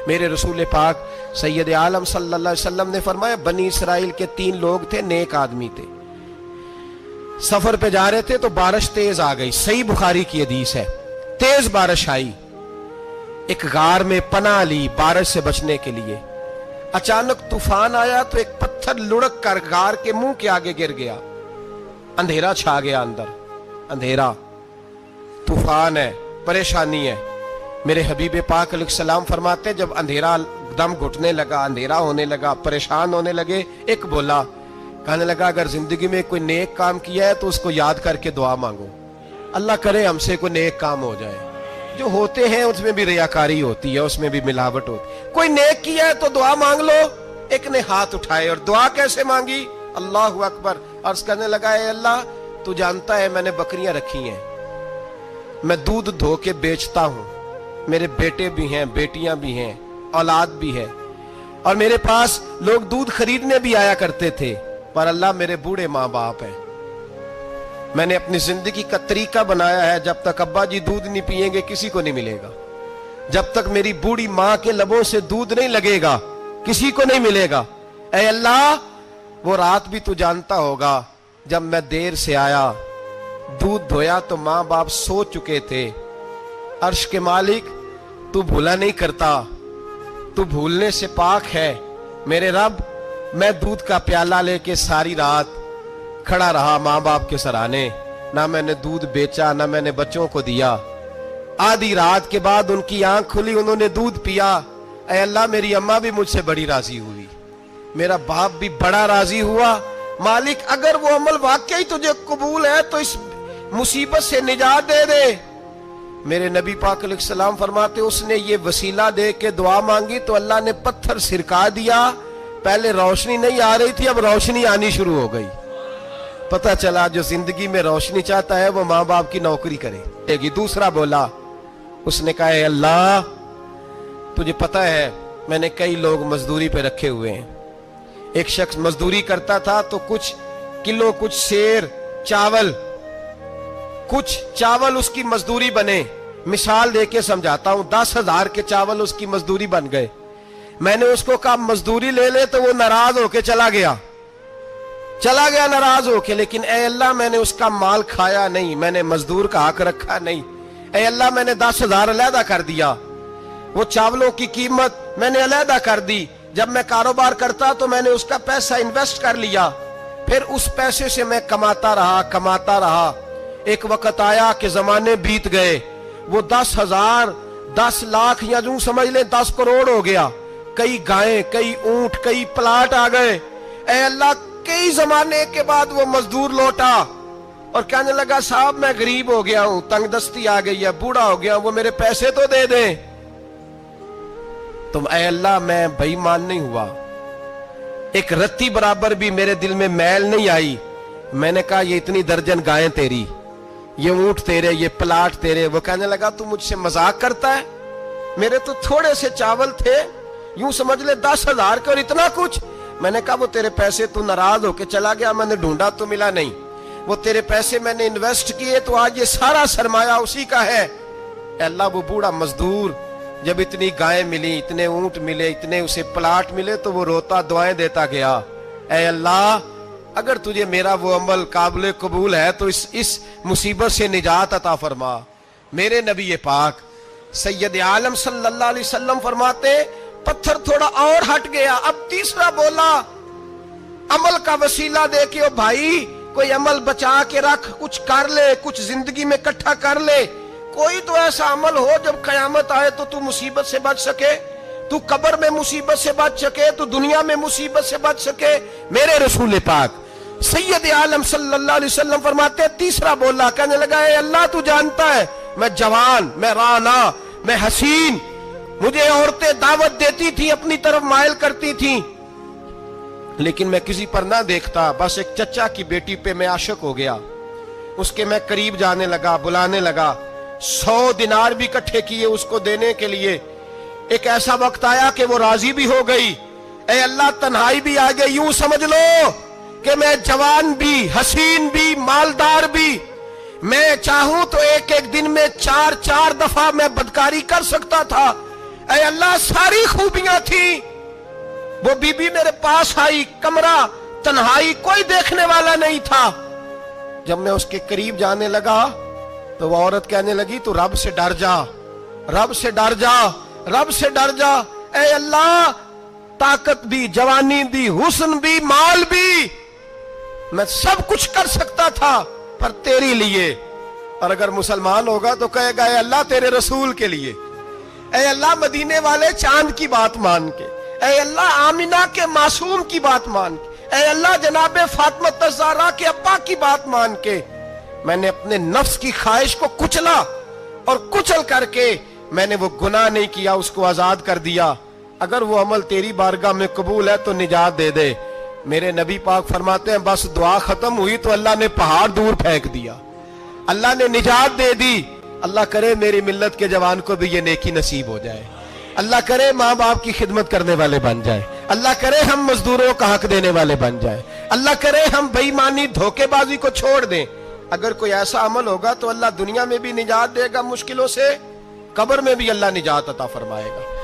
میرے رسول پاک سید عالم صلی اللہ علیہ وسلم نے فرمایا بنی اسرائیل کے 3 لوگ تھے، نیک آدمی تھے، سفر پہ جا رہے تھے تو بارش تیز آ گئی، صحیح بخاری کی حدیث ہے، تیز بارش آئی، ایک غار میں پناہ لی بارش سے بچنے کے لیے، اچانک طوفان آیا تو ایک پتھر لڑک کر غار کے منہ کے آگے گر گیا، اندھیرا چھا گیا، اندر اندھیرا، طوفان ہے، پریشانی ہے۔ میرے حبیب پاک علیہ السلام فرماتے جب اندھیرا دم گھٹنے لگا، اندھیرا ہونے لگا، پریشان ہونے لگے، ایک بولا، کہنے لگا اگر زندگی میں کوئی نیک کام کیا ہے تو اس کو یاد کر کے دعا مانگو، اللہ کرے ہم سے کوئی نیک کام ہو جائے۔ جو ہوتے ہیں اس میں بھی ریاکاری ہوتی ہے، اس میں بھی ملاوٹ ہوتی ہے، کوئی نیک کیا ہے تو دعا مانگ لو۔ ایک نے ہاتھ اٹھائے اور دعا کیسے مانگی؟ اللہ اکبر، عرض کرنے لگا اے اللہ تو جانتا ہے میں نے بکریاں رکھی ہیں، میں دودھ دھو کے بیچتا ہوں، میرے بیٹے بھی ہیں، بیٹیاں بھی ہیں، اولاد بھی ہے، اور میرے پاس لوگ دودھ خریدنے بھی آیا کرتے تھے، پر اللہ میرے بوڑھے ماں باپ ہیں، میں نے اپنی زندگی کا طریقہ بنایا ہے جب تک ابا جی دودھ نہیں پیئیں گے کسی کو نہیں ملے گا، جب تک میری بوڑھی ماں کے لبوں سے دودھ نہیں لگے گا کسی کو نہیں ملے گا۔ اے اللہ وہ رات بھی تو جانتا ہوگا جب میں دیر سے آیا، دودھ دھویا تو ماں باپ سو چکے تھے، عرش کے مالک تو بھولا نہیں کرتا، تو بھولنے سے پاک ہے، میرے رب میں دودھ کا پیالہ لے کے ساری رات کھڑا رہا ماں باپ کے سرانے، نہ میں نے دودھ بیچا نہ میں نے بچوں کو دیا، آدھی رات کے بعد ان کی آنکھ کھلی، انہوں نے دودھ پیا، اے اللہ میری اماں بھی مجھ سے بڑی راضی ہوئی، میرا باپ بھی بڑا راضی ہوا، مالک اگر وہ عمل واقعی تجھے قبول ہے تو اس مصیبت سے نجات دے دے۔ میرے نبی پاک علیہ السلام فرماتے اس نے یہ وسیلہ دے کے دعا مانگی تو اللہ نے پتھر سرکا دیا، پہلے روشنی نہیں آ رہی تھی اب روشنی آنی شروع ہو گئی، پتہ چلا جو زندگی میں روشنی چاہتا ہے وہ ماں باپ کی نوکری کرے گی۔ دوسرا بولا، اس نے کہا اے اللہ تجھے پتہ ہے میں نے کئی لوگ مزدوری پہ رکھے ہوئے ہیں، ایک شخص مزدوری کرتا تھا تو کچھ کلو کچھ سیر چاول کچھ چاول اس کی مزدوری بنے، مثال دے کے سمجھاتا ہوں، 10,000 کے چاول اس کی مزدوری بن گئے، میں نے اس کو کہا مزدوری لے لے تو وہ ناراض ہو کے چلا گیا ناراض ہو کے، لیکن اے اللہ میں نے اس کا مال کھایا نہیں، میں نے مزدور کا حق رکھا نہیں، اے اللہ میں نے 10,000 علیحدہ کر دیا، وہ چاولوں کی قیمت میں نے علیحدہ کر دی، جب میں کاروبار کرتا تو میں نے اس کا پیسہ انویسٹ کر لیا، پھر اس پیسے سے میں کماتا رہا، ایک وقت آیا کہ زمانے بیت گئے، وہ 10,000 10 لاکھ یا جو سمجھ لیں 10 کروڑ ہو گیا، کئی گائیں کئی اونٹ کئی پلاٹ آ گئے، اے اللہ کئی زمانے کے بعد وہ مزدور لوٹا اور کہنے لگا صاحب میں غریب ہو گیا ہوں، تنگ دستی آ گئی ہے، بوڑھا ہو گیا ہوں، وہ میرے پیسے تو دے دیں، تم اے اللہ میں بے ایمان نہیں ہوا، ایک رتی برابر بھی میرے دل میں میل نہیں آئی، میں نے کہا یہ اتنی درجن گائیں تیری، یہ اونٹ تیرے، یہ پلاٹ تیرے، وہ کہنے لگا تو مجھ سے مذاق کرتا ہے، میرے تو تھوڑے سے چاول تھے، یوں سمجھ لے 10,000 کے اور اتنا کچھ، میں نے کہا وہ تیرے پیسے تو ناراض ہو کے چلا گیا، میں نے ڈھونڈا تو ملا نہیں، وہ تیرے پیسے میں نے انویسٹ کیے تو آج یہ سارا سرمایہ اسی کا ہے، اے اللہ وہ بوڑھا مزدور جب اتنی گائیں ملی، اتنے اونٹ ملے، اتنے اسے پلاٹ ملے تو وہ روتا دعائیں دیتا گیا، اے اللہ اگر تجھے میرا وہ عمل قابل قبول ہے تو اس مصیبت سے نجات عطا فرما۔ میرے نبی پاک سید عالم صلی اللہ علیہ وسلم فرماتے پتھر تھوڑا اور ہٹ گیا، اب تیسرا بولا عمل کا وسیلہ دے کے او بھائی کوئی عمل بچا کے رکھ، کچھ کر لے، کچھ زندگی میں اکٹھا کر لے، کوئی تو ایسا عمل ہو جب قیامت آئے تو مصیبت سے بچ سکے، تو قبر میں مصیبت سے بچ سکے، تو دنیا میں مصیبت سے بچ سکے۔ میرے رسول پاک سید عالم صلی اللہ علیہ وسلم فرماتے تیسرا بولا، کہنے لگا اے اللہ تو جانتا ہے میں جوان، میں رانا، میں حسین، مجھے عورتیں دعوت دیتی تھی، اپنی طرف مائل کرتی تھیں، لیکن میں کسی پر نہ دیکھتا، بس ایک چچا کی بیٹی پہ میں عاشق ہو گیا، اس کے میں قریب جانے لگا، بلانے لگا، 100 دینار بھی اکٹھے کیے اس کو دینے کے لیے، ایک ایسا وقت آیا کہ وہ راضی بھی ہو گئی، اے اللہ تنہائی بھی آ گئی، یوں سمجھ لو کہ میں جوان بھی، حسین بھی، مالدار بھی، میں چاہوں تو ایک دن میں 4 دفعہ میں بدکاری کر سکتا تھا، اے اللہ ساری خوبیاں تھیں، وہ بی بی میرے پاس آئی، کمرہ تنہائی، کوئی دیکھنے والا نہیں تھا۔ جب میں اس کے قریب جانے لگا تو وہ عورت کہنے لگی تو رب سے ڈر جا، رب سے ڈر جا، رب سے ڈر جا۔ اے اللہ طاقت بھی، جوانی بھی، حسن بھی، مال بھی، میں سب کچھ کر سکتا تھا پر تیری لیے۔ اور اگر مسلمان ہوگا تو کہے گا اے اللہ تیرے رسول کے لیے، اے اللہ مدینے والے چاند کی بات مان کے، اے اللہ آمنہ کے معصوم کی بات مان کے، اے اللہ جناب فاطمہ الزہرا کے ابا کی بات مان کے میں نے اپنے نفس کی خواہش کو کچلا، اور کچل کر کے میں نے وہ گناہ نہیں کیا، اس کو آزاد کر دیا۔ اگر وہ عمل تیری بارگاہ میں قبول ہے تو نجات دے دے۔ میرے نبی پاک فرماتے ہیں بس دعا ختم ہوئی تو اللہ نے پہاڑ دور پھینک دیا، اللہ نے نجات دے دی۔ اللہ کرے میری ملت کے جوان کو بھی یہ نیکی نصیب ہو جائے، اللہ کرے ماں باپ کی خدمت کرنے والے بن جائے، اللہ کرے ہم مزدوروں کا حق دینے والے بن جائے، اللہ کرے ہم بے ایمانی دھوکے بازی کو چھوڑ دیں۔ اگر کوئی ایسا عمل ہوگا تو اللہ دنیا میں بھی نجات دے گا مشکلوں سے، قبر میں بھی اللہ نجات عطا فرمائے گا۔